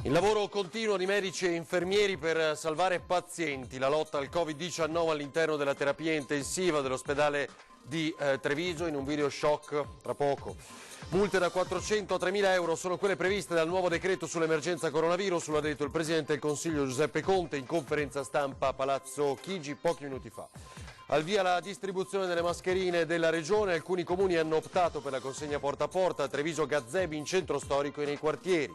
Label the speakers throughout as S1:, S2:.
S1: Il lavoro continuo di medici e infermieri per salvare pazienti, la lotta al Covid-19 all'interno della terapia intensiva dell'ospedale di Treviso, in un video shock tra poco. Multe da 400 a 3.000 euro sono quelle previste dal nuovo decreto sull'emergenza coronavirus, lo ha detto il Presidente del Consiglio Giuseppe Conte in conferenza stampa a Palazzo Chigi pochi minuti fa. Al via la distribuzione delle mascherine della Regione, alcuni comuni hanno optato per la consegna porta a porta a Treviso Gazebi in centro storico e nei quartieri.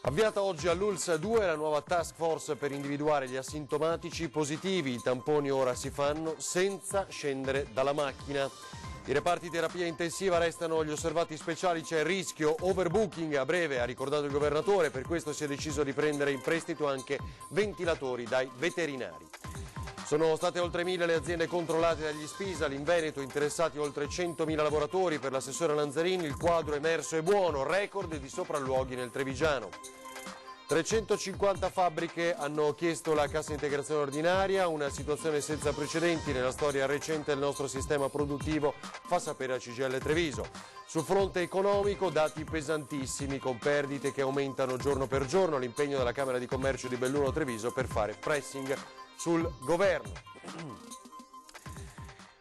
S1: Avviata oggi all'ULSS 2 la nuova task force per individuare gli asintomatici positivi. I tamponi ora si fanno senza scendere dalla macchina. I reparti di terapia intensiva restano gli osservati speciali, c'è il rischio overbooking a breve, ha ricordato il governatore, per questo si è deciso di prendere in prestito anche ventilatori dai veterinari. Sono state oltre 1.000 le aziende controllate dagli Spisal in Veneto, interessati oltre 100.000 lavoratori. Per l'assessore Lanzarini il quadro emerso è buono, record di sopralluoghi nel Trevigiano. 350 fabbriche hanno chiesto la cassa integrazione ordinaria, una situazione senza precedenti nella storia recente del nostro sistema produttivo, fa sapere la CGIL Treviso. Sul fronte economico dati pesantissimi con perdite che aumentano giorno per giorno, l'impegno della Camera di Commercio di Belluno Treviso per fare pressing sul governo.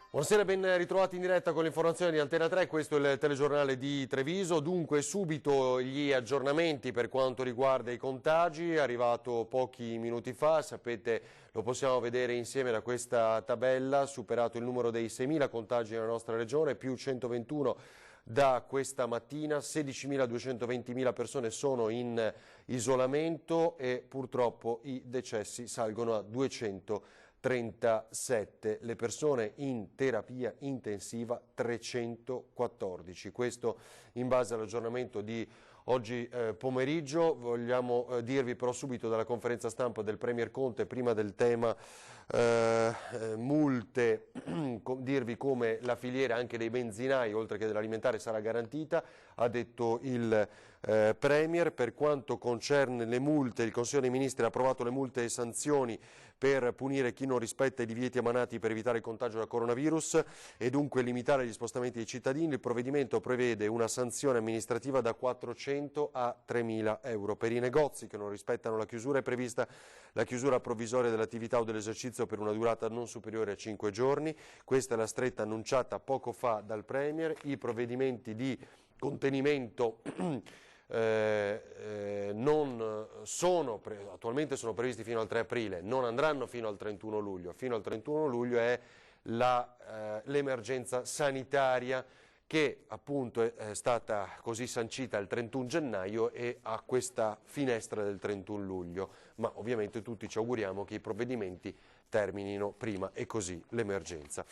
S1: Buonasera, ben ritrovati in diretta con l'informazione di Antena 3, questo è il telegiornale di Treviso. Dunque subito gli aggiornamenti per quanto riguarda i contagi, è arrivato pochi minuti fa, sapete, lo possiamo vedere insieme da questa tabella, superato il numero dei 6.000 contagi nella nostra regione, più 121 da questa mattina, 16.220 persone sono in isolamento e purtroppo i decessi salgono a 237, le persone in terapia intensiva 314, questo in base all'aggiornamento di oggi pomeriggio. Vogliamo dirvi però subito dalla conferenza stampa del Premier Conte, prima del tema multe, dirvi come la filiera anche dei benzinai oltre che dell'alimentare sarà garantita, ha detto il Premier. Per quanto concerne le multe, il Consiglio dei Ministri ha approvato le multe e sanzioni per punire chi non rispetta i divieti emanati per evitare il contagio da coronavirus e dunque limitare gli spostamenti dei cittadini. Il provvedimento prevede una sanzione amministrativa da 400 a 3.000 euro. Per i negozi che non rispettano la chiusura è prevista la chiusura provvisoria dell'attività o dell'esercizio per una durata non superiore a 5 giorni. Questa è la stretta annunciata poco fa dal Premier. I provvedimenti di contenimento attualmente sono previsti fino al 3 aprile, non andranno fino al 31 luglio. Fino al 31 luglio è l'emergenza sanitaria che appunto è stata così sancita il 31 gennaio e ha questa finestra del 31 luglio, ma ovviamente tutti ci auguriamo che i provvedimenti terminino prima e così l'emergenza.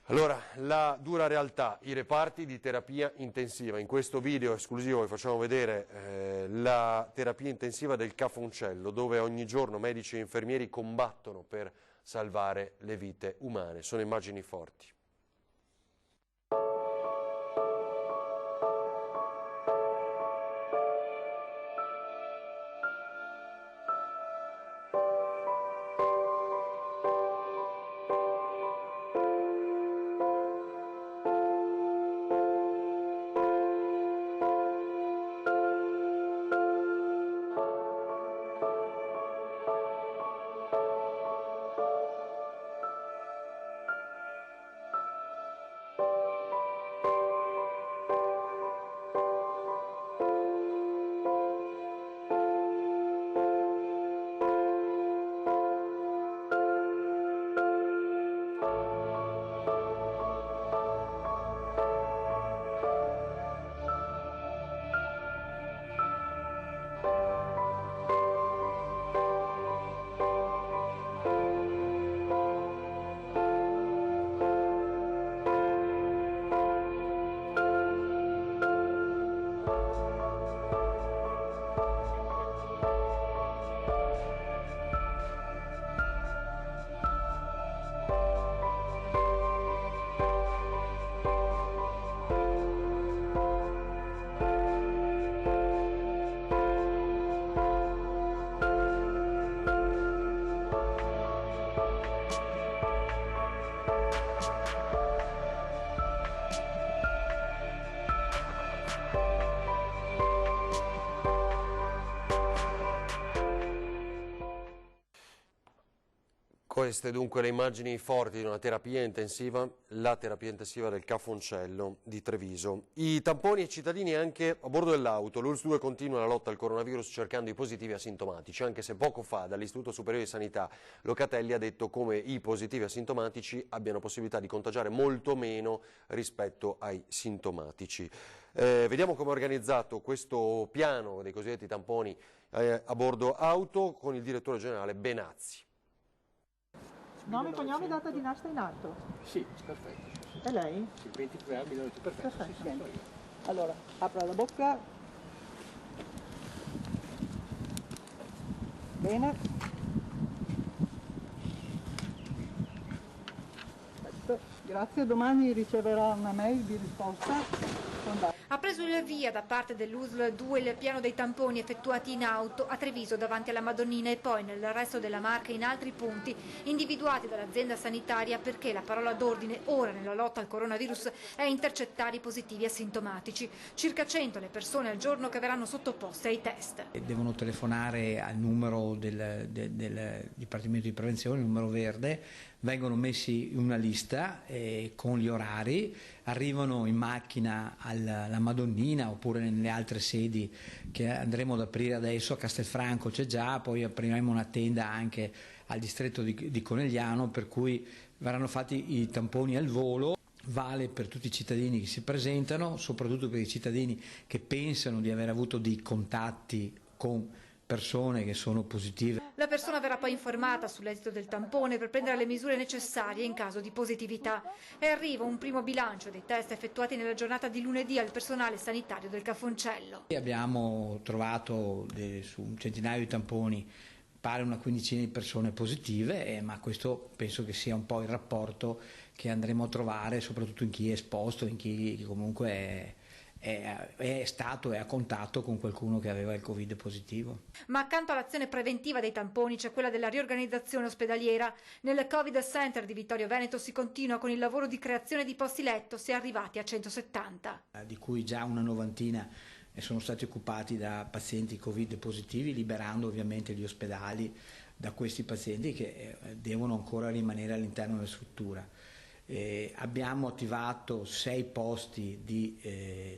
S1: Allora, la dura realtà, i reparti di terapia intensiva. In questo video esclusivo vi facciamo vedere la terapia intensiva del Cafoncello, dove ogni giorno medici e infermieri combattono per salvare le vite umane. Sono immagini forti. Queste dunque le immagini forti di una terapia intensiva, la terapia intensiva del Cafoncello di Treviso. I tamponi ai cittadini anche a bordo dell'auto. L'ULSS 2 continua la lotta al coronavirus cercando i positivi asintomatici, anche se poco fa dall'Istituto Superiore di Sanità Locatelli ha detto come i positivi asintomatici abbiano possibilità di contagiare molto meno rispetto ai sintomatici. Vediamo come è organizzato questo piano dei cosiddetti tamponi a bordo auto con il direttore generale Benazzi.
S2: Nome, cognome, data di nascita in alto?
S3: Sì, perfetto.
S2: E lei?
S3: Sì, 23 anni, perfetto.
S2: Perfetto.
S3: Sì, io.
S2: Allora, apra la bocca. Bene. Perfetto. Grazie, domani riceverà una mail di risposta.
S4: Ha preso il via da parte dell'USL 2 il piano dei tamponi effettuati in auto a Treviso davanti alla Madonnina e poi nel resto della Marca in altri punti individuati dall'azienda sanitaria, perché la parola d'ordine ora nella lotta al coronavirus è intercettare i positivi asintomatici. Circa 100 le persone al giorno che verranno sottoposte ai test.
S5: Devono telefonare al numero del Dipartimento di Prevenzione, il numero verde, vengono messi in una lista con gli orari, arrivano in macchina alla Madonnina oppure nelle altre sedi che andremo ad aprire adesso. A Castelfranco c'è già, poi apriremo una tenda anche al distretto di Conegliano, per cui verranno fatti i tamponi al volo. Vale per tutti i cittadini che si presentano, soprattutto per i cittadini che pensano di aver avuto dei contatti con persone che sono positive.
S4: La persona verrà poi informata sull'esito del tampone per prendere le misure necessarie in caso di positività. E arriva un primo bilancio dei test effettuati nella giornata di lunedì al personale sanitario del Cafoncello.
S5: Abbiamo trovato su un centinaio di tamponi, pare una quindicina di persone positive, ma questo penso che sia un po' il rapporto che andremo a trovare soprattutto in chi è esposto, in chi comunque è stato e a contatto con qualcuno che aveva il Covid positivo.
S4: Ma accanto all'azione preventiva dei tamponi c'è quella della riorganizzazione ospedaliera. Nel Covid Center di Vittorio Veneto si continua con il lavoro di creazione di posti letto, si è arrivati a 170.
S5: Di cui già una novantina sono stati occupati da pazienti Covid positivi, liberando ovviamente gli ospedali da questi pazienti che devono ancora rimanere all'interno della struttura. Abbiamo attivato 6 posti di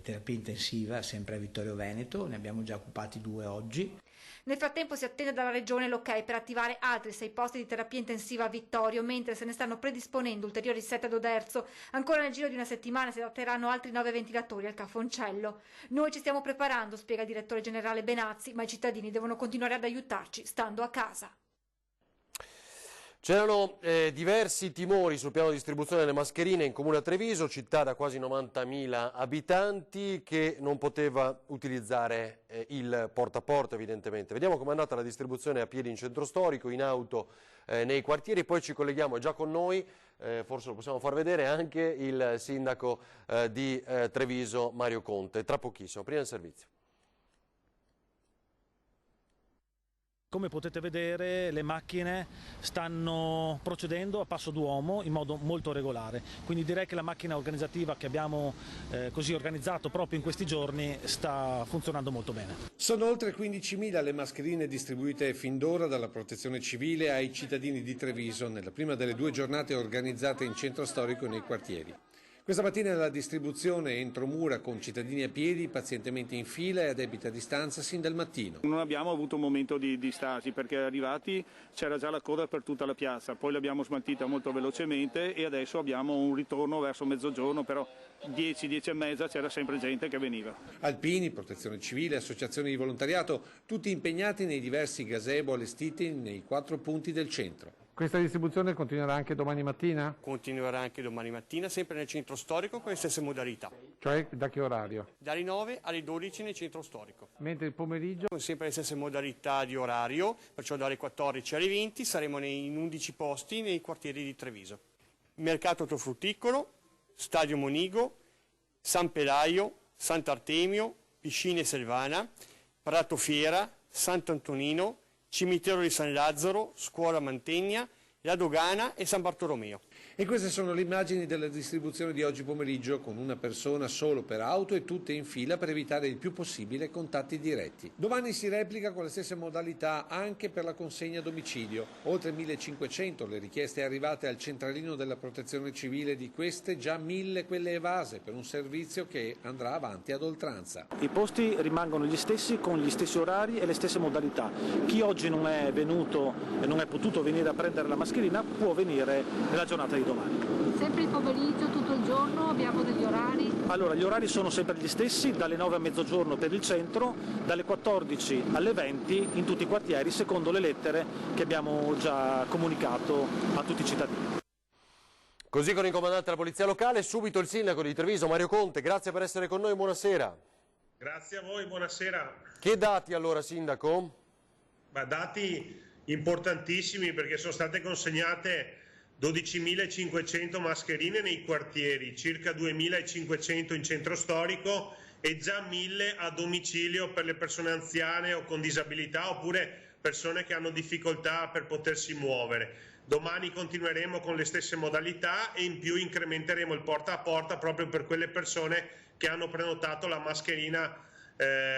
S5: terapia intensiva sempre a Vittorio Veneto, ne abbiamo già occupati 2 oggi.
S4: Nel frattempo si attende dalla Regione l'ok per attivare altri 6 posti di terapia intensiva a Vittorio, mentre se ne stanno predisponendo ulteriori 7 ad Oderzo. Ancora nel giro di una settimana si adotteranno altri 9 ventilatori al Cafoncello. Noi ci stiamo preparando, spiega il direttore generale Benazzi, ma i cittadini devono continuare ad aiutarci stando a casa.
S1: C'erano diversi timori sul piano di distribuzione delle mascherine in comune a Treviso, città da quasi 90.000 abitanti, che non poteva utilizzare il porta a porta evidentemente. Vediamo com'è andata la distribuzione a piedi in centro storico, in auto nei quartieri, poi ci colleghiamo già con noi, forse lo possiamo far vedere, anche il sindaco di Treviso Mario Conte, tra pochissimo, prima del servizio.
S6: Come potete vedere, le macchine stanno procedendo a passo d'uomo in modo molto regolare, quindi direi che la macchina organizzativa che abbiamo così organizzato proprio in questi giorni sta funzionando molto bene.
S7: Sono oltre 15.000 le mascherine distribuite fin d'ora dalla Protezione Civile ai cittadini di Treviso nella prima delle 2 giornate organizzate in centro storico e nei quartieri. Questa mattina la distribuzione entro mura con cittadini a piedi, pazientemente in fila e a debita distanza sin dal mattino.
S8: Non abbiamo avuto un momento di stasi perché arrivati c'era già la coda per tutta la piazza, poi l'abbiamo smaltita molto velocemente e adesso abbiamo un ritorno verso mezzogiorno, però 10 e mezza c'era sempre gente che veniva.
S7: Alpini, Protezione Civile, associazioni di volontariato, tutti impegnati nei diversi gazebo allestiti nei 4 punti del centro.
S9: Questa distribuzione continuerà anche domani mattina?
S3: Continuerà anche domani mattina, sempre nel centro storico con le stesse modalità.
S9: Cioè da che orario?
S3: Dalle 9 alle 12 nel centro storico.
S9: Mentre il pomeriggio?
S3: Con sempre le stesse modalità di orario, perciò dalle 14 alle 20 saremo in 11 posti nei quartieri di Treviso. Mercato Ortofrutticolo, Stadio Monigo, San Pelaio, Sant'Artemio, Piscine Selvana, Prato Fiera, Sant'Antonino, Cimitero di San Lazzaro, Scuola Mantegna, la dogana e San Bartolomeo.
S7: E queste sono le immagini della distribuzione di oggi pomeriggio, con una persona solo per auto e tutte in fila per evitare il più possibile contatti diretti. Domani si replica con le stesse modalità anche per la consegna a domicilio. Oltre 1500 le richieste arrivate al centralino della Protezione Civile, di queste già 1000 quelle evase, per un servizio che andrà avanti ad oltranza.
S6: I posti rimangono gli stessi, con gli stessi orari e le stesse modalità. Chi oggi non è venuto e non è potuto venire a prendere la mascherina può venire nella giornata di domani.
S10: Sempre il pomeriggio, tutto il giorno, abbiamo degli orari?
S6: Allora, gli orari sono sempre gli stessi, dalle 9 a mezzogiorno per il centro, dalle 14 alle 20 in tutti i quartieri, secondo le lettere che abbiamo già comunicato a tutti i cittadini.
S1: Così con il comandante della Polizia Locale, subito il sindaco di Treviso, Mario Conte, grazie per essere con noi, buonasera.
S11: Grazie a voi, buonasera.
S1: Che dati allora, sindaco?
S11: Dati importantissimi, perché sono state consegnate 12.500 mascherine nei quartieri, circa 2.500 in centro storico e già 1.000 a domicilio per le persone anziane o con disabilità, oppure persone che hanno difficoltà per potersi muovere. Domani continueremo con le stesse modalità e in più incrementeremo il porta a porta proprio per quelle persone che hanno prenotato la mascherina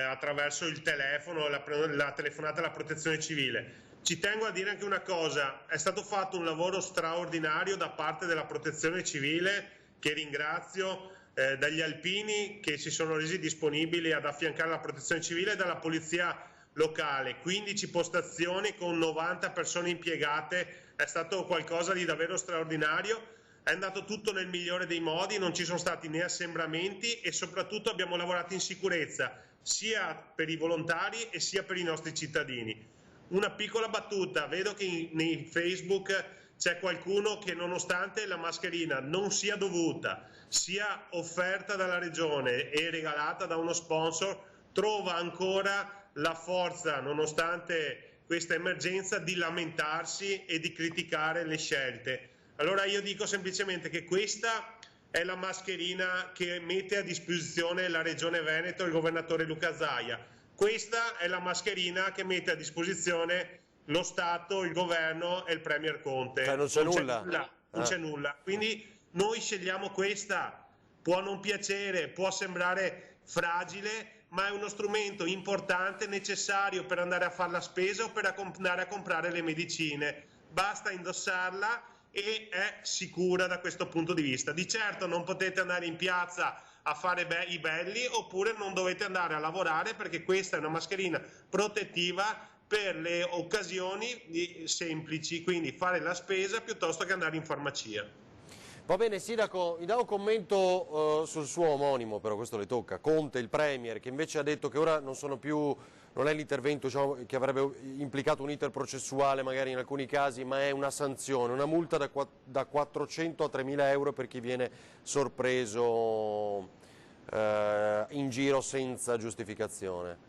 S11: attraverso il telefono, la telefonata alla Protezione Civile. Ci tengo a dire anche una cosa: è stato fatto un lavoro straordinario da parte della Protezione Civile, che ringrazio, dagli alpini che si sono resi disponibili ad affiancare la Protezione Civile, e dalla Polizia Locale. 15 postazioni con 90 persone impiegate, è stato qualcosa di davvero straordinario. È andato tutto nel migliore dei modi, non ci sono stati né assembramenti e soprattutto abbiamo lavorato in sicurezza, sia per i volontari e sia per i nostri cittadini. Una piccola battuta: vedo che nei Facebook c'è qualcuno che, nonostante la mascherina non sia dovuta, sia offerta dalla Regione e regalata da uno sponsor, trova ancora la forza, nonostante questa emergenza, di lamentarsi e di criticare le scelte. Allora io dico semplicemente che questa è la mascherina che mette a disposizione la Regione Veneto e il governatore Luca Zaia. Questa è la mascherina che mette a disposizione lo Stato, il governo e il Premier Conte.
S1: Cioè non c'è nulla.
S11: Non c'è nulla. Quindi noi scegliamo questa. Può non piacere, può sembrare fragile, ma è uno strumento importante, necessario per andare a fare la spesa o per andare a comprare le medicine. Basta indossarla e è sicura da questo punto di vista. Di certo non potete andare in piazza a fare i belli, oppure non dovete andare a lavorare, perché questa è una mascherina protettiva per le occasioni semplici, quindi fare la spesa piuttosto che andare in farmacia.
S1: Va bene, sindaco, mi dà un commento sul suo omonimo, però questo le tocca, Conte, il Premier, che invece ha detto che ora non è l'intervento, diciamo, che avrebbe implicato un iter processuale magari in alcuni casi, ma è una sanzione, una multa da 400 a 3.000 euro per chi viene sorpreso in giro senza giustificazione.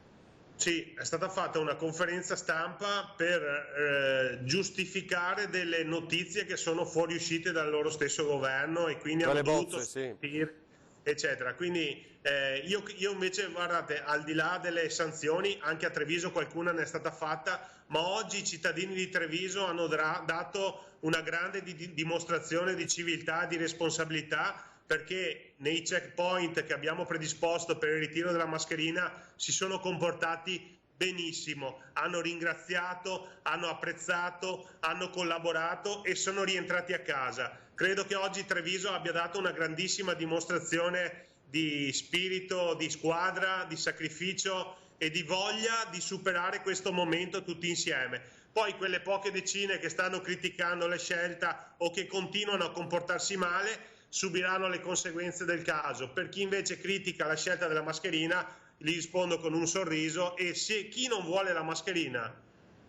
S11: Sì, è stata fatta una conferenza stampa per giustificare delle notizie che sono fuoriuscite dal loro stesso governo e quindi hanno dovuto smentire, eccetera. Quindi io invece, guardate, al di là delle sanzioni, anche a Treviso qualcuna ne è stata fatta, ma oggi i cittadini di Treviso hanno dato una grande dimostrazione di civiltà e di responsabilità, perché nei checkpoint che abbiamo predisposto per il ritiro della mascherina si sono comportati benissimo, hanno ringraziato, hanno apprezzato, hanno collaborato e sono rientrati a casa. Credo che oggi Treviso abbia dato una grandissima dimostrazione di spirito, di squadra, di sacrificio e di voglia di superare questo momento tutti insieme. Poi quelle poche decine che stanno criticando la scelta o che continuano a comportarsi male subiranno le conseguenze del caso. Per chi invece critica la scelta della mascherina, gli rispondo con un sorriso: e se chi non vuole la mascherina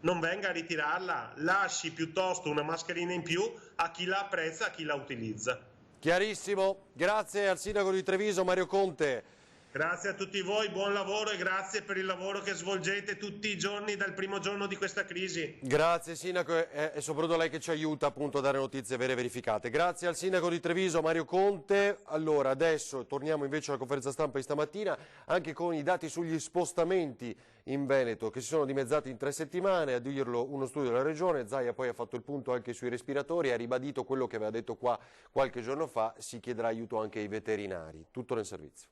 S11: non venga a ritirarla, lasci piuttosto una mascherina in più a chi la apprezza, a chi la utilizza.
S1: Chiarissimo, grazie al sindaco di Treviso Mario Conte.
S11: Grazie a tutti voi, buon lavoro e grazie per il lavoro che svolgete tutti i giorni dal primo giorno di questa crisi.
S1: Grazie Sindaco e soprattutto lei che ci aiuta appunto a dare notizie vere e verificate. Grazie al Sindaco di Treviso Mario Conte. Allora adesso torniamo invece alla conferenza stampa di stamattina anche con i dati sugli spostamenti in Veneto che si sono dimezzati in 3 settimane, a dirlo uno studio della Regione. Zaia poi ha fatto il punto anche sui respiratori e ha ribadito quello che aveva detto qua qualche giorno fa, si chiederà aiuto anche ai veterinari. Tutto nel servizio.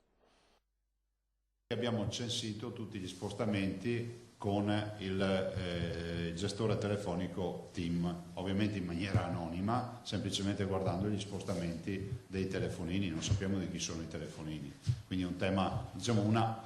S12: Abbiamo censito tutti gli spostamenti con il gestore telefonico TIM, ovviamente in maniera anonima, semplicemente guardando gli spostamenti dei telefonini, non sappiamo di chi sono i telefonini. Quindi un tema, diciamo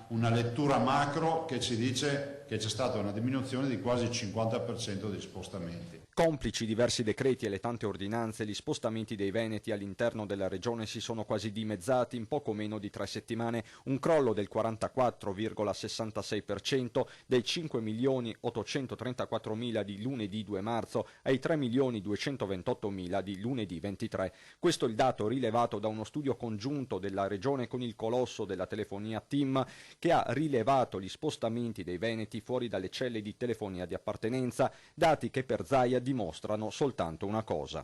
S12: una lettura macro che ci dice che c'è stata una diminuzione di quasi il 50% degli spostamenti.
S13: Complici diversi decreti e le tante ordinanze, gli spostamenti dei veneti all'interno della regione si sono quasi dimezzati in poco meno di 3 settimane, un crollo del 44,66% dai 5.834.000 di lunedì 2 marzo ai 3.228.000 di lunedì 23. Questo è il dato rilevato da uno studio congiunto della regione con il colosso della telefonia TIM che ha rilevato gli spostamenti dei veneti fuori dalle celle di telefonia di appartenenza, dati che per Zaia dimostrano soltanto una cosa.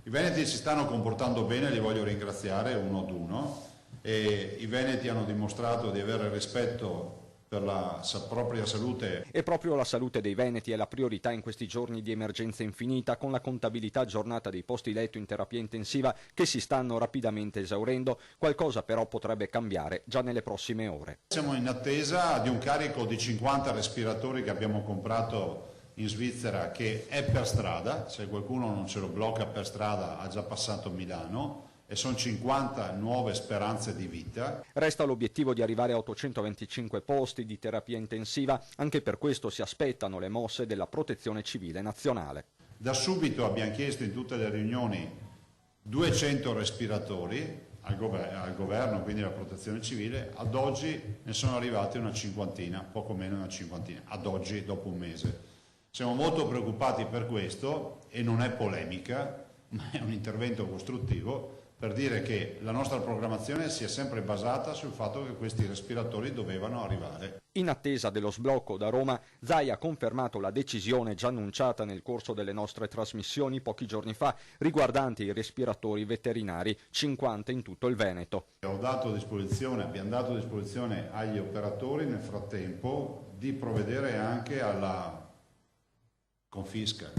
S12: I veneti si stanno comportando bene, li voglio ringraziare uno ad uno, e i veneti hanno dimostrato di avere rispetto per la propria salute.
S13: E proprio la salute dei veneti è la priorità in questi giorni di emergenza infinita, con la contabilità aggiornata dei posti letto in terapia intensiva che si stanno rapidamente esaurendo. Qualcosa però potrebbe cambiare già nelle prossime ore.
S12: Siamo in attesa di un carico di 50 respiratori che abbiamo comprato in Svizzera, che è per strada, se qualcuno non ce lo blocca per strada ha già passato Milano, e sono 50 nuove speranze di vita.
S13: Resta l'obiettivo di arrivare a 825 posti di terapia intensiva, anche per questo si aspettano le mosse della Protezione Civile Nazionale.
S12: Da subito abbiamo chiesto in tutte le riunioni 200 respiratori al governo, quindi alla Protezione Civile. Ad oggi ne sono arrivati una cinquantina, poco meno di una cinquantina, ad oggi dopo un mese. Siamo molto preoccupati per questo e non è polemica, ma è un intervento costruttivo per dire che la nostra programmazione si è sempre basata sul fatto che questi respiratori dovevano arrivare.
S13: In attesa dello sblocco da Roma, Zaia ha confermato la decisione già annunciata nel corso delle nostre trasmissioni pochi giorni fa riguardante i respiratori veterinari, 50 in tutto il Veneto.
S12: Abbiamo dato a disposizione agli operatori nel frattempo di provvedere anche alla confisca,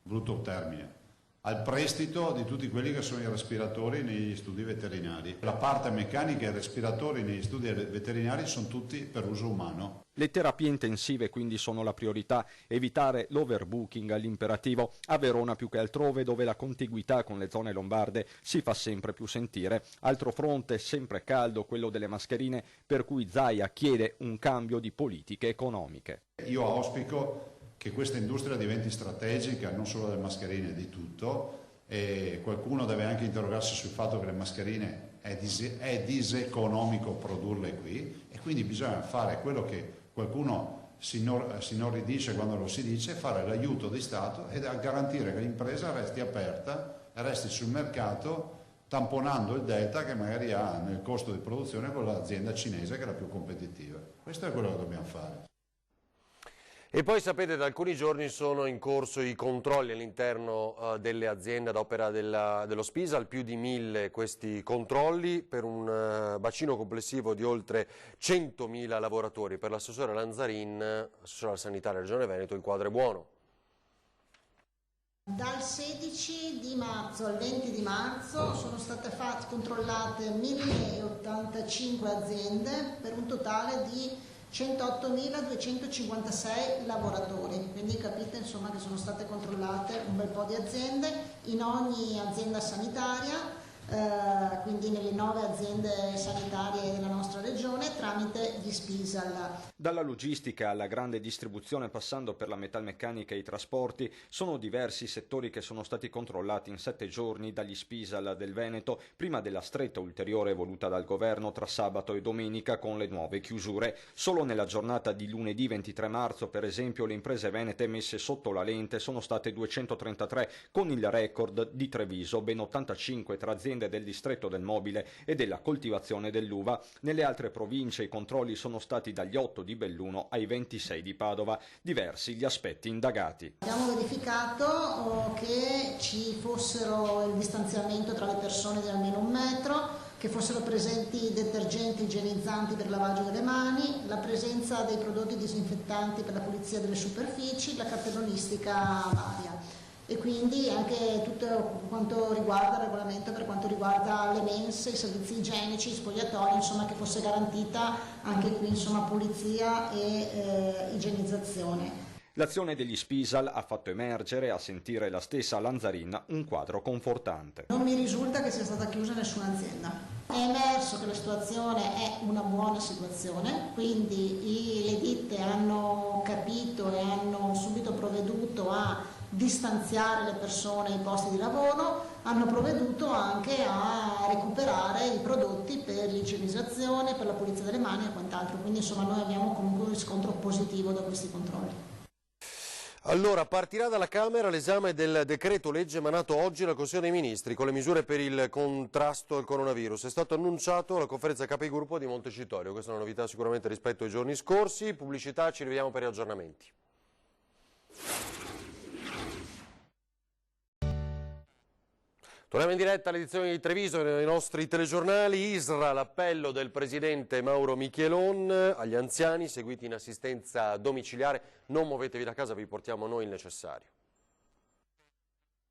S12: brutto termine, al prestito di tutti quelli che sono i respiratori negli studi veterinari. La parte meccanica e i respiratori negli studi veterinari sono tutti per uso umano.
S13: Le terapie intensive quindi sono la priorità, evitare l'overbooking all'imperativo, a Verona più che altrove dove la contiguità con le zone lombarde si fa sempre più sentire. Altro fronte sempre caldo, quello delle mascherine, per cui Zaia chiede un cambio di politiche economiche.
S12: Io auspico che questa industria diventi strategica, non solo delle mascherine, di tutto, e qualcuno deve anche interrogarsi sul fatto che le mascherine è diseconomico produrle qui, e quindi bisogna fare quello che qualcuno si inorridisce quando lo si dice, fare l'aiuto di Stato e garantire che l'impresa resti aperta e resti sul mercato, tamponando il delta che magari ha nel costo di produzione con l'azienda cinese che è la più competitiva. Questo è quello che dobbiamo fare.
S1: E poi sapete, da alcuni giorni sono in corso i controlli all'interno delle aziende ad opera dello Spisal, più di 1000 questi controlli per un bacino complessivo di oltre 100.000 lavoratori. Per l'assessore Lanzarin, assessore alla sanità della Regione Veneto, il quadro è buono.
S14: Dal 16 di marzo al 20 di marzo sono state controllate 1085 aziende per un totale di 108.256 lavoratori, quindi capite insomma che sono state controllate un bel po' di aziende in ogni azienda sanitaria, quindi nelle 9 aziende sanitarie della nostra regione tramite gli Spisal.
S13: Dalla logistica alla grande distribuzione passando per la metalmeccanica e i trasporti sono diversi settori che sono stati controllati in 7 giorni dagli Spisal del Veneto prima della stretta ulteriore voluta dal governo tra sabato e domenica con le nuove chiusure. Solo nella giornata di lunedì 23 marzo per esempio le imprese venete messe sotto la lente sono state 233 con il record di Treviso, ben 85 tra aziende aziende del distretto del mobile e della coltivazione dell'uva. Nelle altre province i controlli sono stati dagli 8 di Belluno ai 26 di Padova. Diversi gli aspetti indagati.
S14: Abbiamo verificato che ci fossero il distanziamento tra le persone di almeno 1 metro, che fossero presenti detergenti igienizzanti per lavaggio delle mani, la presenza dei prodotti disinfettanti per la pulizia delle superfici, la cartellonistica varia e quindi anche tutto quanto riguarda il regolamento per quanto riguarda le mense, i servizi igienici, i spogliatoi, insomma che fosse garantita anche qui insomma pulizia e igienizzazione.
S13: L'azione degli Spisal ha fatto emergere, a sentire la stessa Lanzarin, un quadro confortante.
S14: Non mi risulta che sia stata chiusa nessuna azienda. È emerso che la situazione è una buona situazione, quindi le ditte hanno capito e hanno subito provveduto a distanziare le persone ai posti di lavoro, hanno provveduto anche a recuperare i prodotti per l'igienizzazione, per la pulizia delle mani e quant'altro, quindi insomma noi abbiamo comunque un riscontro positivo da questi controlli.
S1: Allora, partirà dalla Camera l'esame del decreto legge emanato oggi dal Consiglio dei Ministri con le misure per il contrasto al coronavirus. È stato annunciato alla conferenza capigruppo di Montecitorio. Questa è una novità sicuramente rispetto ai giorni scorsi. Pubblicità, ci rivediamo per gli aggiornamenti. Torniamo in diretta all'edizione di Treviso e nei nostri telegiornali. ISRA, l'appello del presidente Mauro Michelon agli anziani seguiti in assistenza domiciliare. Non muovetevi da casa, vi portiamo noi il necessario.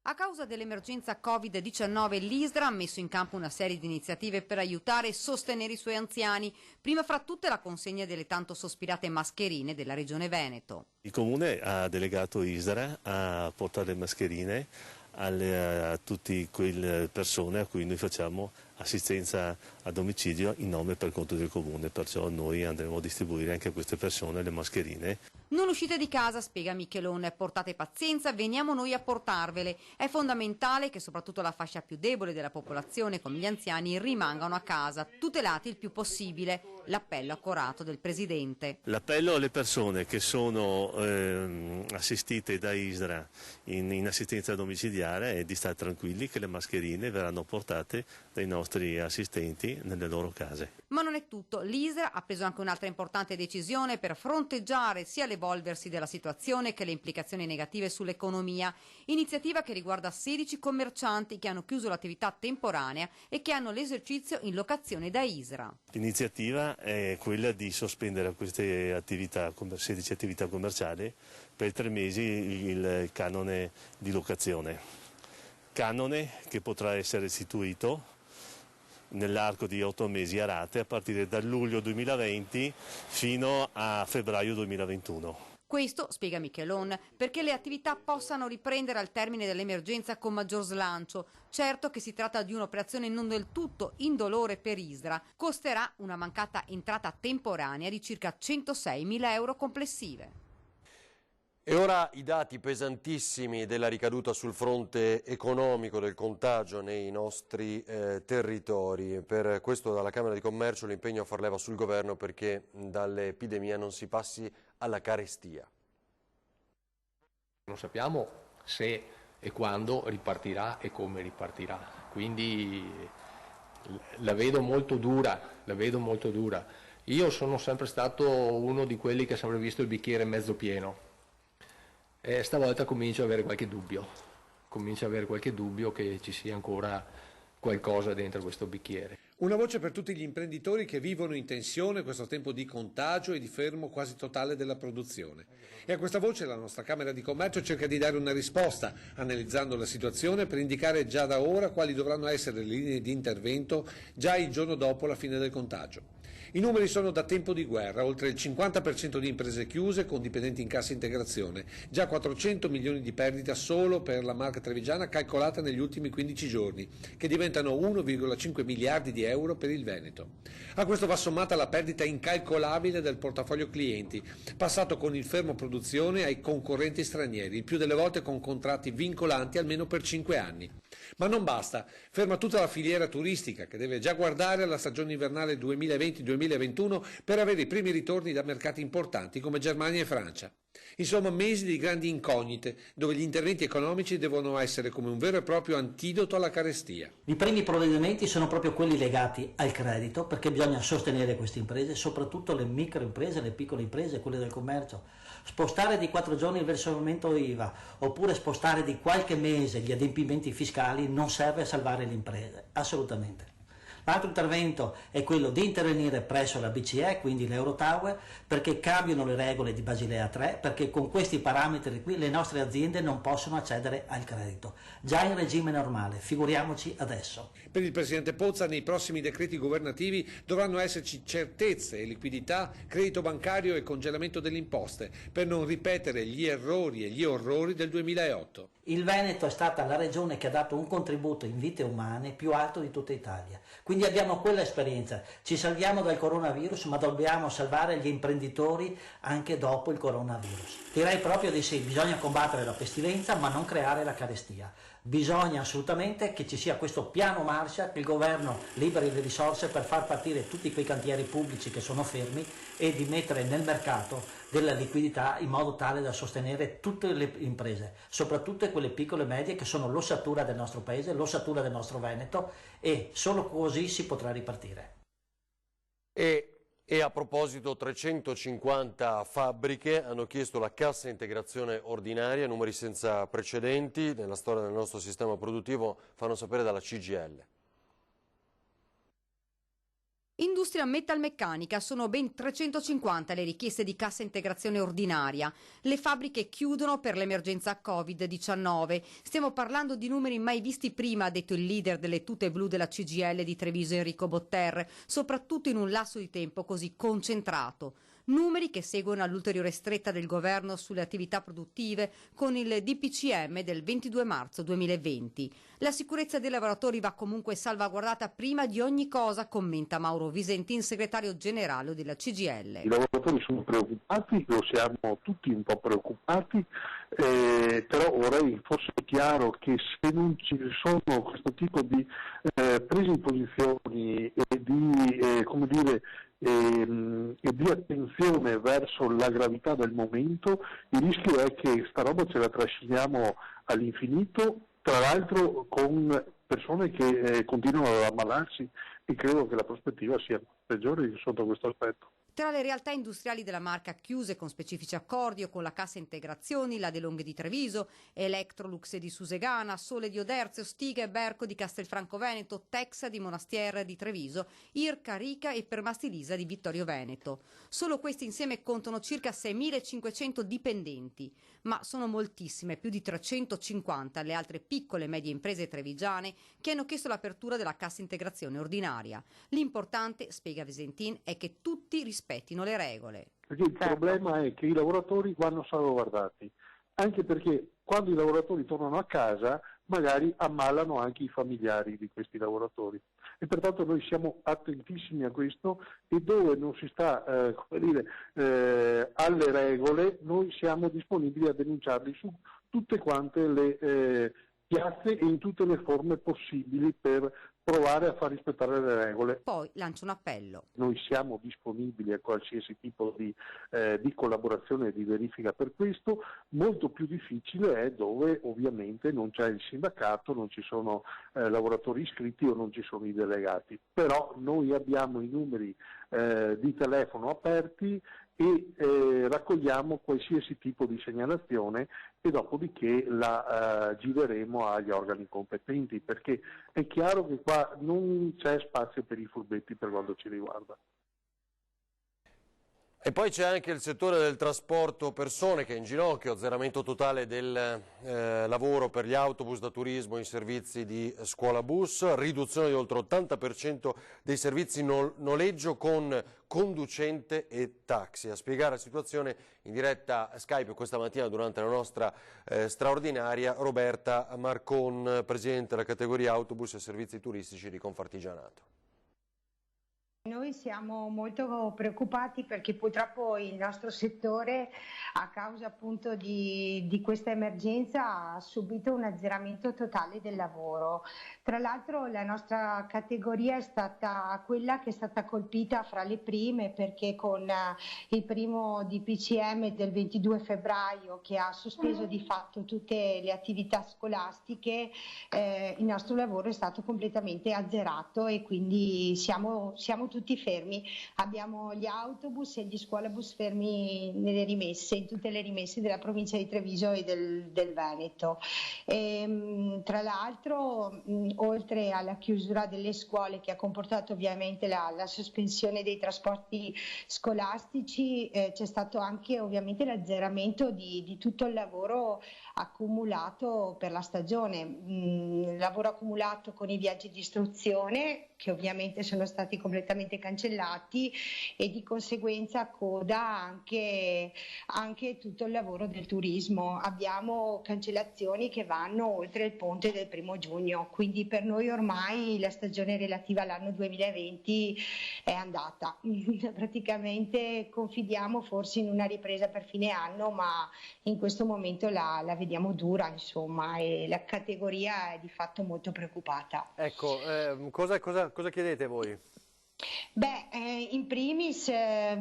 S15: A causa dell'emergenza Covid-19 l'ISRA ha messo in campo una serie di iniziative per aiutare e sostenere i suoi anziani, prima fra tutte la consegna delle tanto sospirate mascherine della Regione Veneto.
S16: Il Comune ha delegato ISRA a portare le mascherine a tutte quelle persone a cui noi facciamo assistenza a domicilio in nome e per conto del Comune, perciò noi andremo a distribuire anche a queste persone le mascherine.
S15: Non uscite di casa, spiega Michelon, portate pazienza, veniamo noi a portarvele. È fondamentale che soprattutto la fascia più debole della popolazione, come gli anziani, rimangano a casa, tutelati il più possibile. L'appello accorato del Presidente.
S16: L'appello alle persone che sono assistite da ISRA in assistenza domiciliare è di stare tranquilli che le mascherine verranno portate dai nostri assistenti nelle loro case.
S15: Ma non è tutto. L'ISRA ha preso anche un'altra importante decisione per fronteggiare sia l'evolversi della situazione che le implicazioni negative sull'economia. Iniziativa che riguarda 16 commercianti che hanno chiuso l'attività temporanea e che hanno l'esercizio in locazione da ISRA.
S16: L'iniziativa è quella di sospendere queste attività, 16 attività commerciali, per 3 mesi il canone di locazione. Canone che potrà essere restituito nell'arco di 8 mesi a rate a partire da luglio 2020 fino a febbraio 2021.
S15: Questo, spiega Michelon, perché le attività possano riprendere al termine dell'emergenza con maggior slancio. Certo che si tratta di un'operazione non del tutto indolore per ISRA. Costerà una mancata entrata temporanea di circa 106.000 euro complessive.
S1: E ora i dati pesantissimi della ricaduta sul fronte economico del contagio nei nostri territori. Per questo dalla Camera di Commercio l'impegno a far leva sul governo perché dall'epidemia non si passi alla carestia.
S17: Non sappiamo se e quando ripartirà e come ripartirà, quindi la vedo molto dura. Io sono sempre stato uno di quelli che ha sempre visto il bicchiere mezzo pieno. E stavolta comincio ad avere qualche dubbio che ci sia ancora qualcosa dentro questo bicchiere.
S7: Una voce per tutti gli imprenditori che vivono in tensione questo tempo di contagio e di fermo quasi totale della produzione. E a questa voce la nostra Camera di Commercio cerca di dare una risposta, analizzando la situazione per indicare già da ora quali dovranno essere le linee di intervento già il giorno dopo la fine del contagio. I numeri sono da tempo di guerra, oltre il 50% di imprese chiuse con dipendenti in cassa integrazione, già 400 milioni di perdita solo per la Marca Trevigiana calcolata negli ultimi 15 giorni, che diventano 1,5 miliardi di euro per il Veneto. A questo va sommata la perdita incalcolabile del portafoglio clienti, passato con il fermo produzione ai concorrenti stranieri, il più delle volte con contratti vincolanti almeno per 5 anni. Ma non basta, ferma tutta la filiera turistica che deve già guardare alla stagione invernale 2020 2020-2021 per avere i primi ritorni da mercati importanti come Germania e Francia. Insomma, mesi di grandi incognite, dove gli interventi economici devono essere come un vero e proprio antidoto alla carestia.
S18: I primi provvedimenti sono proprio quelli legati al credito, perché bisogna sostenere queste imprese, soprattutto le microimprese, le piccole imprese, quelle del commercio. Spostare di 4 giorni il versamento IVA, oppure spostare di qualche mese gli adempimenti fiscali non serve a salvare le imprese, assolutamente. L'altro intervento è quello di intervenire presso la BCE, quindi l'Eurotower, perché cambiano le regole di Basilea 3, perché con questi parametri qui le nostre aziende non possono accedere al credito. Già in regime normale, figuriamoci adesso.
S7: Per il Presidente Pozza nei prossimi decreti governativi dovranno esserci certezze e liquidità, credito bancario e congelamento delle imposte, per non ripetere gli errori e gli orrori del 2008.
S18: Il Veneto è stata la regione che ha dato un contributo in vite umane più alto di tutta Italia. Quindi abbiamo quella esperienza. Ci salviamo dal coronavirus, ma dobbiamo salvare gli imprenditori anche dopo il coronavirus. Direi proprio di sì, bisogna combattere la pestilenza, ma non creare la carestia. Bisogna assolutamente che ci sia questo piano Marshall, che il governo liberi le risorse per far partire tutti quei cantieri pubblici che sono fermi e di mettere nel mercato della liquidità in modo tale da sostenere tutte le imprese, soprattutto quelle piccole e medie che sono l'ossatura del nostro paese, l'ossatura del nostro Veneto, e solo così si potrà ripartire.
S1: E a proposito, 350 fabbriche hanno chiesto la cassa integrazione ordinaria, numeri senza precedenti nella storia del nostro sistema produttivo, fanno sapere dalla CGIL.
S15: Industria metalmeccanica, sono ben 350 le richieste di cassa integrazione ordinaria. Le fabbriche chiudono per l'emergenza Covid-19. Stiamo parlando di numeri mai visti prima, ha detto il leader delle tute blu della CGIL di Treviso, Enrico Botter, soprattutto in un lasso di tempo così concentrato. Numeri che seguono all'ulteriore stretta del governo sulle attività produttive con il DPCM del 22 marzo 2020. La sicurezza dei lavoratori va comunque salvaguardata prima di ogni cosa, commenta Mauro Visentin, segretario generale della CGIL.
S19: I lavoratori sono preoccupati, lo siamo tutti un po' preoccupati, però vorrei fosse chiaro che se non ci sono questo tipo di prese in posizioni e di, come dire, e di attenzione verso la gravità del momento, il rischio è che sta roba ce la trasciniamo all'infinito, tra l'altro con persone che continuano ad ammalarsi, e credo che la prospettiva sia peggiore sotto questo aspetto.
S15: Tra le realtà industriali della marca chiuse con specifici accordi o con la cassa integrazioni, la DeLonghi di Treviso, Electrolux di Susegana, Sole di Oderzio, Stiga e Berco di Castelfranco Veneto, Texa di Monastier di Treviso, Irca Rica e Permastilisa di Vittorio Veneto. Solo questi insieme contano circa 6.500 dipendenti, ma sono moltissime, più di 350 le altre piccole e medie imprese trevigiane che hanno chiesto l'apertura della cassa integrazione ordinaria. L'importante, spiega Visentin, è che tutti rispettino le regole.
S19: Perché il problema è che i lavoratori vanno salvaguardati, anche perché quando i lavoratori tornano a casa magari ammalano anche i familiari di questi lavoratori, e pertanto noi siamo attentissimi a questo, e dove non si sta alle regole noi siamo disponibili a denunciarli su tutte quante le piazze e in tutte le forme possibili per provare a far rispettare le regole.
S15: Poi lancia un appello.
S19: Noi siamo disponibili a qualsiasi tipo di collaborazione e di verifica per questo. Molto più difficile è dove ovviamente non c'è il sindacato, non ci sono lavoratori iscritti o non ci sono i delegati. Però noi abbiamo i numeri di telefono aperti e raccogliamo qualsiasi tipo di segnalazione, e dopodiché la gireremo agli organi competenti, perché è chiaro che qua non c'è spazio per i furbetti per quanto ci riguarda.
S1: E poi c'è anche il settore del trasporto persone che è in ginocchio, azzeramento totale del lavoro per gli autobus da turismo in servizi di scuola bus, riduzione di oltre l'80% dei servizi noleggio con conducente e taxi. A spiegare la situazione in diretta Skype questa mattina durante la nostra straordinaria Roberta Marcon, presidente della categoria autobus e servizi turistici di Confartigianato.
S20: Noi siamo molto preoccupati perché purtroppo il nostro settore, a causa appunto di questa emergenza, ha subito un azzeramento totale del lavoro. Tra l'altro la nostra categoria è stata quella che è stata colpita fra le prime, perché con il primo DPCM del 22 febbraio che ha sospeso di fatto tutte le attività scolastiche, il nostro lavoro è stato completamente azzerato e quindi siamo tutti fermi. Abbiamo gli autobus e gli scuolabus fermi in tutte le rimesse della provincia di Treviso e del Veneto. Tra l'altro, oltre alla chiusura delle scuole, che ha comportato ovviamente la sospensione dei trasporti scolastici, c'è stato anche ovviamente l'azzeramento di tutto il lavoro accumulato per la stagione, lavoro accumulato con i viaggi di istruzione, che ovviamente sono stati completamente cancellati, e di conseguenza coda anche tutto il lavoro del turismo. Abbiamo cancellazioni che vanno oltre il ponte del 1° giugno, quindi per noi ormai la stagione relativa all'anno 2020 è andata. Praticamente confidiamo forse in una ripresa per fine anno, ma in questo momento la vediamo dura, insomma, e la categoria è di fatto molto preoccupata.
S1: Ecco, cosa chiedete voi?
S20: Beh, in primis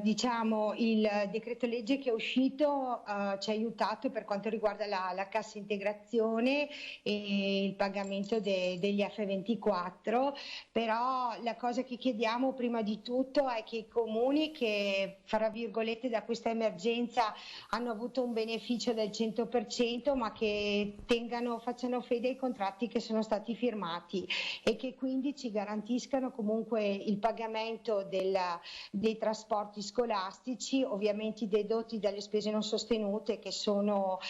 S20: diciamo il decreto legge che è uscito ci ha aiutato per quanto riguarda la cassa integrazione e il pagamento degli F24, però la cosa che chiediamo prima di tutto è che i comuni che, fra virgolette, da questa emergenza hanno avuto un beneficio del 100%, ma che facciano fede ai contratti che sono stati firmati e che quindi ci garantiscano comunque il pagamento dei trasporti scolastici, ovviamente dedotti dalle spese non sostenute, che sono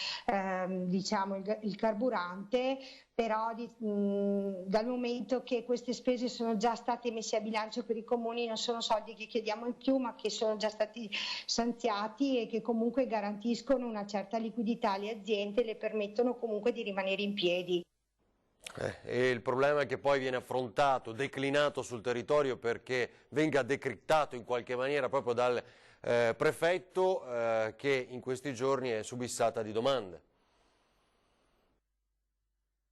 S20: diciamo il carburante, però dal momento che queste spese sono già state messe a bilancio per i comuni, non sono soldi che chiediamo in più, ma che sono già stati stanziati e che comunque garantiscono una certa liquidità alle aziende e le permettono comunque di rimanere in piedi.
S1: E il problema è che poi viene affrontato, declinato sul territorio, perché venga decrittato in qualche maniera proprio dal prefetto che in questi giorni è subissata di domande.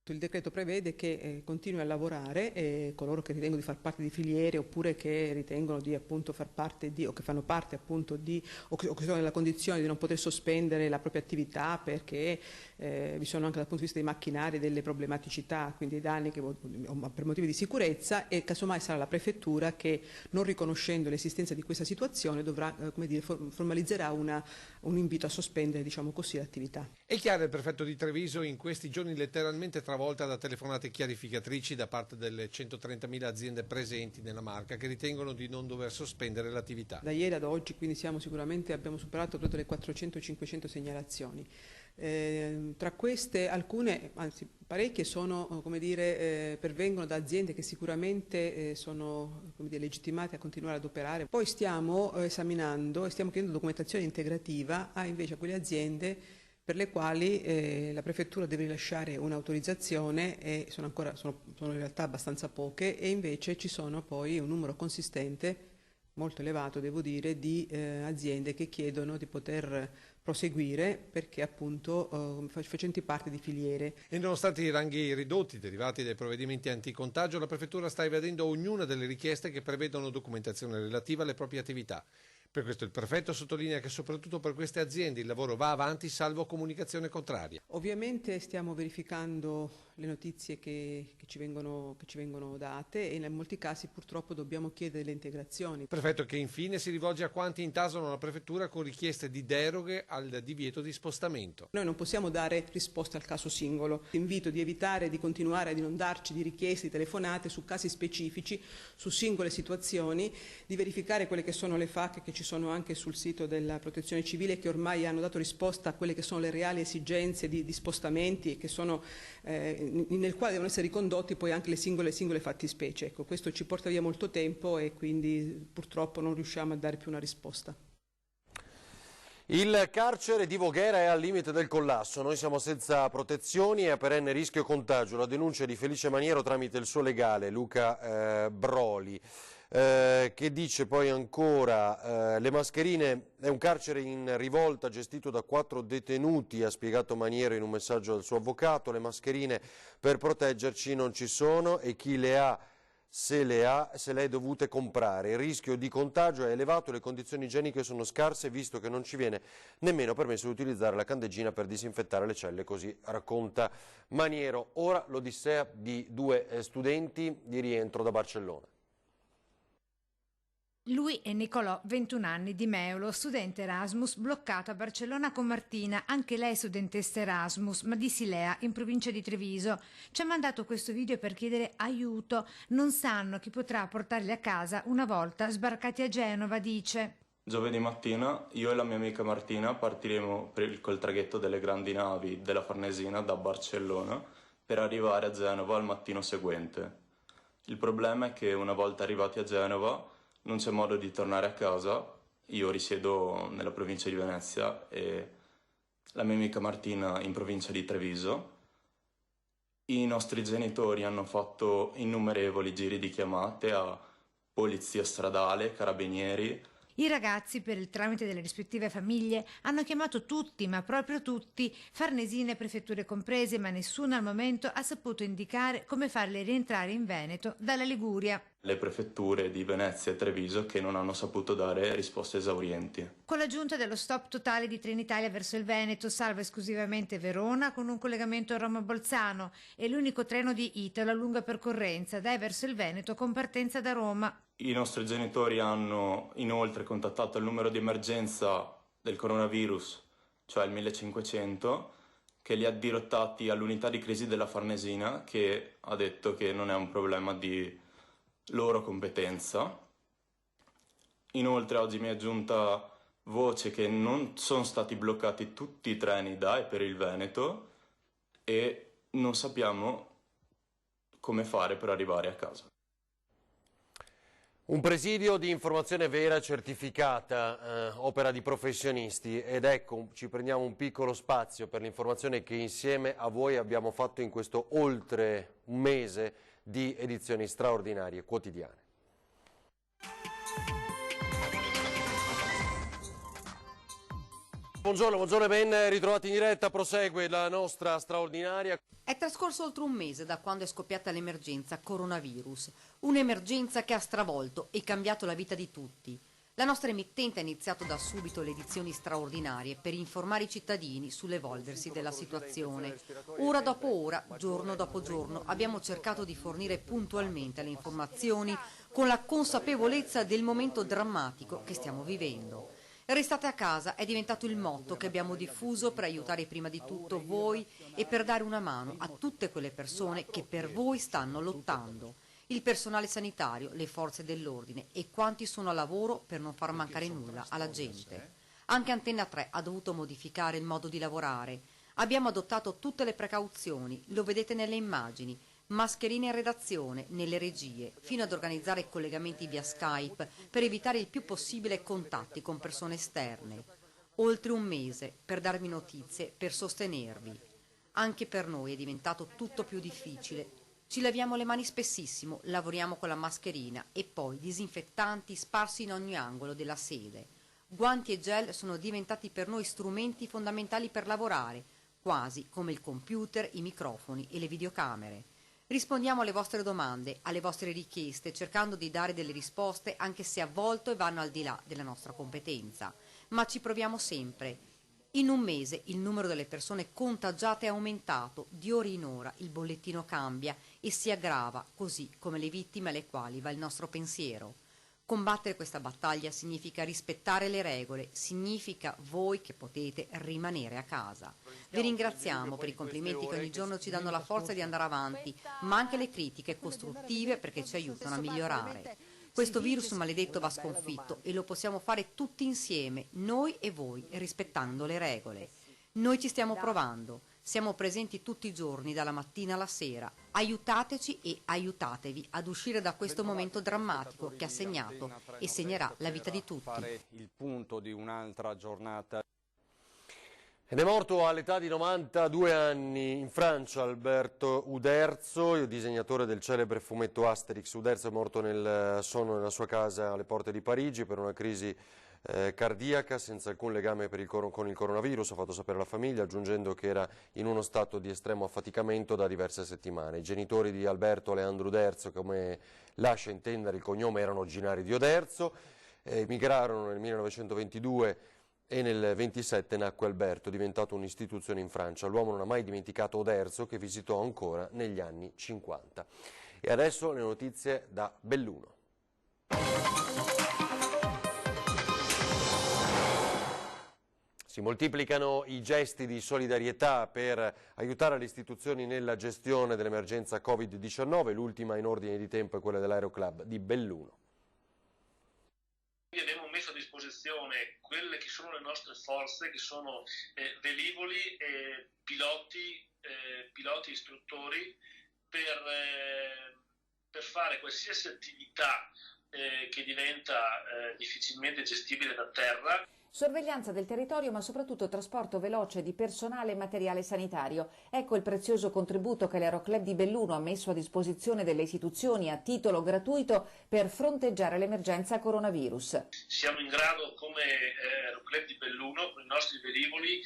S21: Il decreto prevede che continui a lavorare coloro che ritengono di far parte di filiere oppure che ritengono di appunto far parte di, o che fanno parte appunto di, o che sono nella condizione di non poter sospendere la propria attività perché vi sono anche dal punto di vista dei macchinari delle problematicità, quindi dei danni per motivi di sicurezza, e casomai sarà la prefettura che, non riconoscendo l'esistenza di questa situazione, dovrà, come dire, formalizzerà un invito a sospendere, diciamo così, l'attività.
S7: È chiaro, il prefetto di Treviso in questi giorni letteralmente travolta da telefonate chiarificatrici da parte delle 130.000 aziende presenti nella Marca che ritengono di non dover sospendere l'attività.
S21: Da ieri ad oggi quindi abbiamo superato credo le 400-500 segnalazioni. Tra queste alcune, anzi parecchie, sono, come dire, pervengono da aziende che sicuramente sono, come dire, legittimate a continuare ad operare. Poi stiamo esaminando e stiamo chiedendo documentazione integrativa invece a quelle aziende per le quali la prefettura deve rilasciare un'autorizzazione, e sono in realtà abbastanza poche, e invece ci sono poi un numero consistente, molto elevato devo dire, di aziende che chiedono di poter proseguire perché appunto facenti parte di filiere.
S7: E nonostante i ranghi ridotti derivati dai provvedimenti anticontagio, la prefettura sta evadendo ognuna delle richieste che prevedono documentazione relativa alle proprie attività. Per questo il prefetto sottolinea che soprattutto per queste aziende il lavoro va avanti salvo comunicazione contraria.
S21: Ovviamente stiamo verificando le notizie che ci vengono date e in molti casi purtroppo dobbiamo chiedere le integrazioni.
S7: Prefetto che infine si rivolge a quanti intasano la prefettura con richieste di deroghe al divieto di spostamento.
S21: Noi non possiamo dare risposta al caso singolo. Invito di evitare di continuare ad inondarci di richieste, di telefonate su casi specifici, su singole situazioni, di verificare quelle che sono le FAQ che ci sono anche sul sito della Protezione Civile, che ormai hanno dato risposta a quelle che sono le reali esigenze di spostamenti che sono, nel quale devono essere ricondotti poi anche le singole fattispecie. Ecco, questo ci porta via molto tempo e quindi purtroppo non riusciamo a dare più una risposta.
S1: Il carcere di Voghera è al limite del collasso, noi siamo senza protezioni e a perenne rischio contagio, la denuncia di Felice Maniero tramite il suo legale Luca Broli. che dice poi ancora le mascherine è un carcere in rivolta gestito da 4 detenuti, ha spiegato Maniero in un messaggio al suo avvocato. Le mascherine per proteggerci non ci sono e chi le ha se le è dovute comprare. Il rischio di contagio è elevato e le condizioni igieniche sono scarse, visto che non ci viene nemmeno permesso di utilizzare la candeggina per disinfettare le celle, così racconta Maniero. Ora l'odissea di 2 studenti di rientro da Barcellona.
S2: Lui è Nicolò, 21 anni, di Meulo, studente Erasmus bloccato a Barcellona con Martina, anche lei studentessa Erasmus, ma di Silea, in provincia di Treviso. Ci ha mandato questo video per chiedere aiuto. Non sanno chi potrà portarli a casa una volta sbarcati a Genova, dice.
S22: Giovedì mattina io e la mia amica Martina partiremo col traghetto delle grandi navi della Farnesina da Barcellona per arrivare a Genova al mattino seguente. Il problema è che una volta arrivati a Genova non c'è modo di tornare a casa. Io risiedo nella provincia di Venezia e la mia amica Martina in provincia di Treviso. I nostri genitori hanno fatto innumerevoli giri di chiamate a polizia stradale, carabinieri.
S2: I ragazzi, per il tramite delle rispettive famiglie, hanno chiamato tutti, ma proprio tutti, Farnesina e prefetture comprese, ma nessuno al momento ha saputo indicare come farle rientrare in Veneto dalla Liguria.
S22: Le prefetture di Venezia e Treviso che non hanno saputo dare risposte esaurienti.
S2: Con l'aggiunta dello stop totale di Trenitalia verso il Veneto, salva esclusivamente Verona con un collegamento Roma-Bolzano e l'unico treno di Italo a lunga percorrenza da e verso il Veneto con partenza da Roma.
S22: I nostri genitori hanno inoltre contattato il numero di emergenza del coronavirus, cioè il 1500, che li ha dirottati all'unità di crisi della Farnesina, che ha detto che non è un problema di loro competenza. Inoltre oggi mi è giunta voce che non sono stati bloccati tutti i treni da e per il Veneto e non sappiamo come fare per arrivare a casa.
S1: Un presidio di informazione vera e certificata, opera di professionisti, ed ecco, ci prendiamo un piccolo spazio per l'informazione che insieme a voi abbiamo fatto in questo oltre un mese di edizioni straordinarie quotidiane. Buongiorno e ben ritrovati in diretta, prosegue la nostra straordinaria.
S15: È trascorso oltre un mese da quando è scoppiata l'emergenza coronavirus, un'emergenza che ha stravolto e cambiato la vita di tutti. La nostra emittente ha iniziato da subito le edizioni straordinarie per informare i cittadini sull'evolversi della situazione. Ora dopo ora, giorno dopo giorno, abbiamo cercato di fornire puntualmente le informazioni con la consapevolezza del momento drammatico che stiamo vivendo. Restate a casa è diventato il motto che abbiamo diffuso per aiutare prima di tutto voi e per dare una mano a tutte quelle persone che per voi stanno lottando. Il personale sanitario, le forze dell'ordine e quanti sono a lavoro per non far mancare nulla alla gente. Anche Antenna 3 ha dovuto modificare il modo di lavorare. Abbiamo adottato tutte le precauzioni, lo vedete nelle immagini, mascherine in redazione, nelle regie, fino ad organizzare collegamenti via Skype per evitare il più possibile contatti con persone esterne. Oltre un mese per darvi notizie, per sostenervi. Anche per noi è diventato tutto più difficile. Ci laviamo le mani spessissimo, lavoriamo con la mascherina e poi disinfettanti sparsi in ogni angolo della sede. Guanti e gel sono diventati per noi strumenti fondamentali per lavorare, quasi come il computer, i microfoni e le videocamere. Rispondiamo alle vostre domande, alle vostre richieste, cercando di dare delle risposte anche se a volte vanno al di là della nostra competenza. Ma ci proviamo sempre. In un mese il numero delle persone contagiate è aumentato, di ora in ora il bollettino cambia e si aggrava, così come le vittime alle quali va il nostro pensiero. Combattere questa battaglia significa rispettare le regole, significa voi che potete rimanere a casa. Vi ringraziamo per i complimenti che ogni giorno ci danno la forza di andare avanti, ma anche le critiche costruttive perché ci aiutano a migliorare. Questo virus maledetto va sconfitto e lo possiamo fare tutti insieme, noi e voi, rispettando le regole. Noi ci stiamo provando, siamo presenti tutti i giorni, dalla mattina alla sera. Aiutateci e aiutatevi ad uscire da questo momento drammatico che ha segnato e segnerà la vita di tutti.
S13: Il punto di un'altra giornata.
S1: Ed è morto all'età di 92 anni in Francia Alberto Uderzo, il disegnatore del celebre fumetto Asterix. Uderzo è morto nel sonno nella sua casa alle porte di Parigi per una crisi cardiaca senza alcun legame con il coronavirus, ha fatto sapere la famiglia, aggiungendo che era in uno stato di estremo affaticamento da diverse settimane. I genitori di Alberto, Leandro Uderzo, come lascia intendere il cognome, erano originari di Oderzo, emigrarono nel 1922 e nel 27 nacque Alberto, diventato un'istituzione in Francia. L'uomo non ha mai dimenticato Oderzo, che visitò ancora negli anni 50. E adesso le notizie da Belluno. Si moltiplicano i gesti di solidarietà per aiutare le istituzioni nella gestione dell'emergenza Covid-19, l'ultima in ordine di tempo è quella dell'Aeroclub di Belluno.
S4: Abbiamo messo a disposizione quelle che sono le nostre forze, che sono velivoli, piloti, istruttori, per fare qualsiasi attività che diventa difficilmente gestibile da terra.
S15: Sorveglianza del territorio, ma soprattutto trasporto veloce di personale e materiale sanitario. Ecco il prezioso contributo che l'Aeroclub di Belluno ha messo a disposizione delle istituzioni a titolo gratuito per fronteggiare l'emergenza coronavirus.
S4: Siamo in grado, come Aeroclub di Belluno, con i nostri velivoli,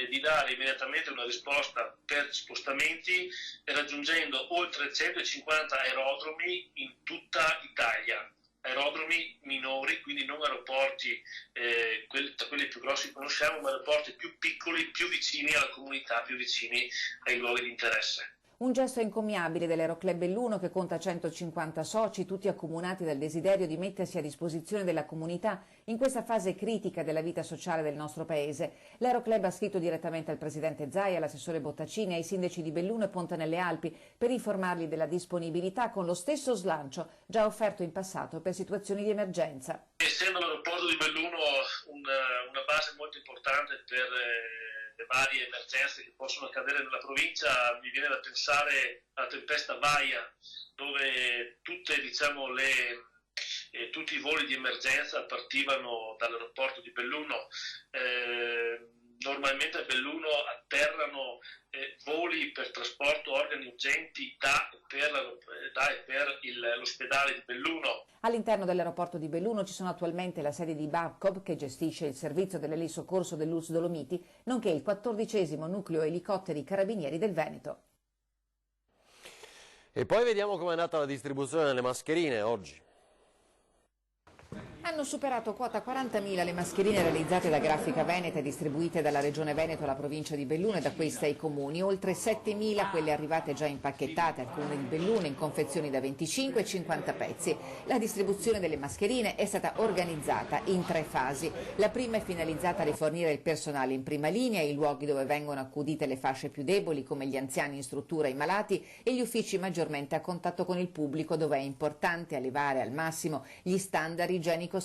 S4: di dare immediatamente una risposta per spostamenti, raggiungendo oltre 150 aerodromi in tutta Italia. Aerodromi minori, quindi non aeroporti, tra quelli più grossi conosciamo, ma aeroporti più piccoli, più vicini alla comunità, più vicini ai luoghi di interesse.
S15: Un gesto encomiabile dell'Aeroclub Belluno, che conta 150 soci, tutti accomunati dal desiderio di mettersi a disposizione della comunità in questa fase critica della vita sociale del nostro paese. L'Aeroclub ha scritto direttamente al presidente Zaia, all'assessore Bottacini e ai sindaci di Belluno e Ponte nelle Alpi per informarli della disponibilità con lo stesso slancio già offerto in passato per situazioni di emergenza.
S4: Essendo l'aeroporto di Belluno una base molto importante per le varie emergenze che possono accadere nella provincia, mi viene da pensare alla tempesta Vaia, dove tutti i voli di emergenza partivano dall'aeroporto di Belluno. Normalmente a Belluno atterrano voli per trasporto organi urgenti da e per l'ospedale di Belluno.
S15: All'interno dell'aeroporto di Belluno ci sono attualmente la sede di Babcob, che gestisce il servizio dell'elisoccorso dell'ULSS Dolomiti, nonché il 14° nucleo elicotteri carabinieri del Veneto.
S1: E poi vediamo com'è andata la distribuzione delle mascherine oggi.
S15: Hanno superato quota 40.000 le mascherine realizzate da Grafica Veneta e distribuite dalla Regione Veneto alla provincia di Belluno e da questa ai comuni. Oltre 7.000 quelle arrivate già impacchettate al comune di Belluno in confezioni da 25 e 50 pezzi. La distribuzione delle mascherine è stata organizzata in 3 fasi. La prima è finalizzata a rifornire il personale in prima linea, i luoghi dove vengono accudite le fasce più deboli come gli anziani in struttura e i malati e gli uffici maggiormente a contatto con il pubblico, dove è importante elevare al massimo gli standard igienico-sanitari,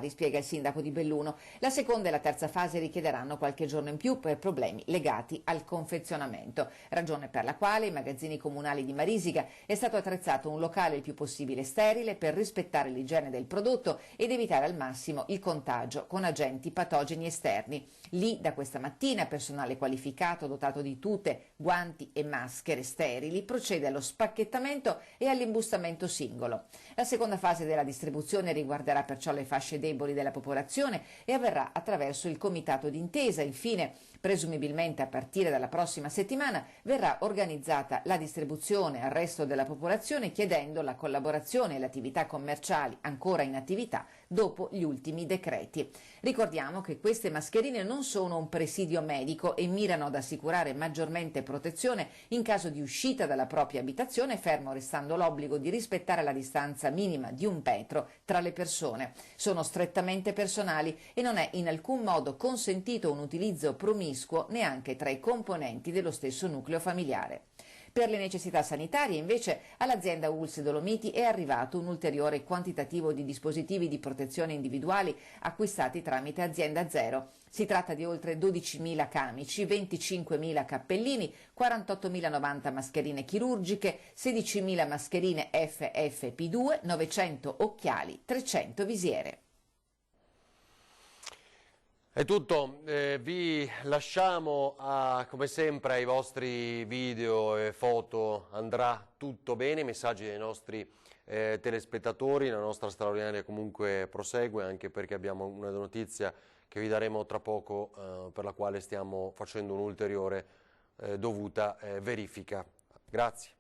S15: spiega il sindaco di Belluno. La seconda e la terza fase richiederanno qualche giorno in più per problemi legati al confezionamento, ragione per la quale ai magazzini comunali di Marisica è stato attrezzato un locale il più possibile sterile per rispettare l'igiene del prodotto ed evitare al massimo il contagio con agenti patogeni esterni. Lì da questa mattina personale qualificato dotato di tute, guanti e maschere sterili procede allo spacchettamento e all'imbustamento singolo. La seconda fase della distribuzione riguarderà perciò le fasce deboli della popolazione e avverrà attraverso il comitato d'intesa. Infine, presumibilmente a partire dalla prossima settimana, verrà organizzata la distribuzione al resto della popolazione, chiedendo la collaborazione e le attività commerciali ancora in attività dopo gli ultimi decreti. Ricordiamo che queste mascherine non sono un presidio medico e mirano ad assicurare maggiormente protezione in caso di uscita dalla propria abitazione, fermo restando l'obbligo di rispettare la distanza minima di 1 metro tra le persone. Sono strettamente personali e non è in alcun modo consentito un utilizzo promiscuo neanche tra i componenti dello stesso nucleo familiare. Per le necessità sanitarie, invece, all'azienda ULSS Dolomiti è arrivato un ulteriore quantitativo di dispositivi di protezione individuali acquistati tramite Azienda Zero. Si tratta di oltre 12.000 camici, 25.000 cappellini, 48.090 mascherine chirurgiche, 16.000 mascherine FFP2, 900 occhiali, 300 visiere.
S1: È tutto, vi lasciamo come sempre ai vostri video e foto. Andrà tutto bene, i messaggi dei nostri telespettatori, la nostra straordinaria comunque prosegue, anche perché abbiamo una notizia che vi daremo tra poco, per la quale stiamo facendo un'ulteriore dovuta verifica. Grazie.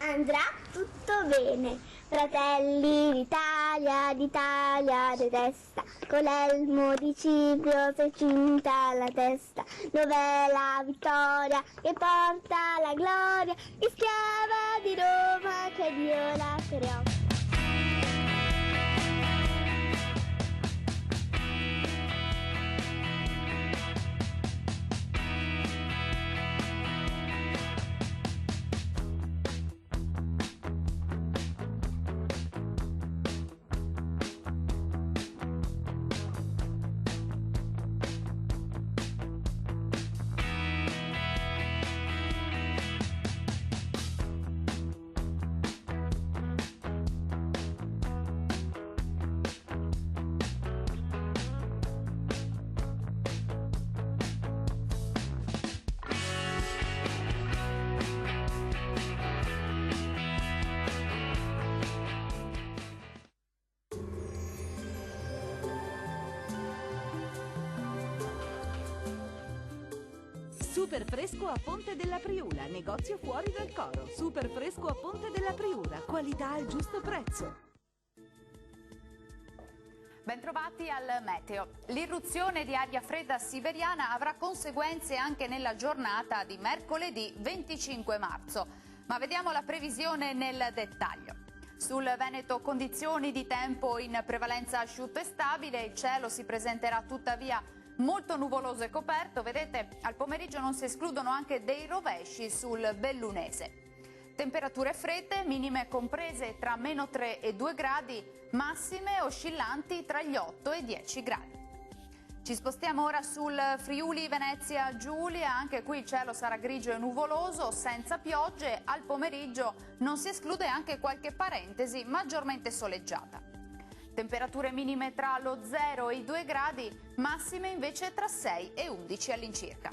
S5: Andrà tutto bene, fratelli d'Italia, d'Italia detesta, con l'elmo di Cipro si è cinta alla testa, dov'è la vittoria che porta la gloria, schiava di Roma che Dio la creò.
S8: Super fresco a Ponte della Priula, negozio fuori dal coro. Super fresco a Ponte della Priula, qualità al giusto prezzo.
S23: Bentrovati al meteo. L'irruzione di aria fredda siberiana avrà conseguenze anche nella giornata di mercoledì 25 marzo. Ma vediamo la previsione nel dettaglio. Sul Veneto condizioni di tempo in prevalenza asciutto e stabile, il cielo si presenterà tuttavia molto nuvoloso e coperto, vedete al pomeriggio non si escludono anche dei rovesci sul bellunese. Temperature fredde, minime comprese tra -3 e 2 gradi, massime oscillanti tra gli 8 e i 10 gradi. Ci spostiamo ora sul Friuli Venezia Giulia, anche qui il cielo sarà grigio e nuvoloso, senza piogge, al pomeriggio non si esclude anche qualche parentesi maggiormente soleggiata. Temperature minime tra lo 0 e i 2 gradi, massime invece tra 6 e 11 all'incirca.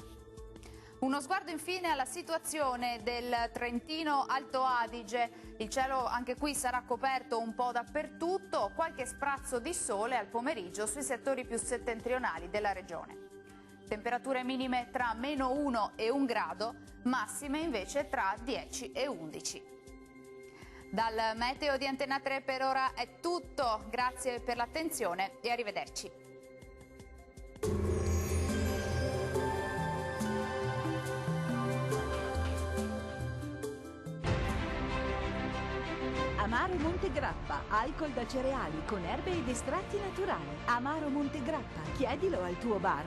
S23: Uno sguardo infine alla situazione del Trentino Alto Adige. Il cielo anche qui sarà coperto un po' dappertutto, qualche sprazzo di sole al pomeriggio sui settori più settentrionali della regione. Temperature minime tra -1 e 1 grado, massime invece tra 10 e 11. Dal meteo di Antena 3 per ora è tutto, grazie per l'attenzione e arrivederci.
S8: Amaro Montegrappa, alcol da cereali con erbe ed estratti naturali. Amaro Montegrappa, chiedilo al tuo bar.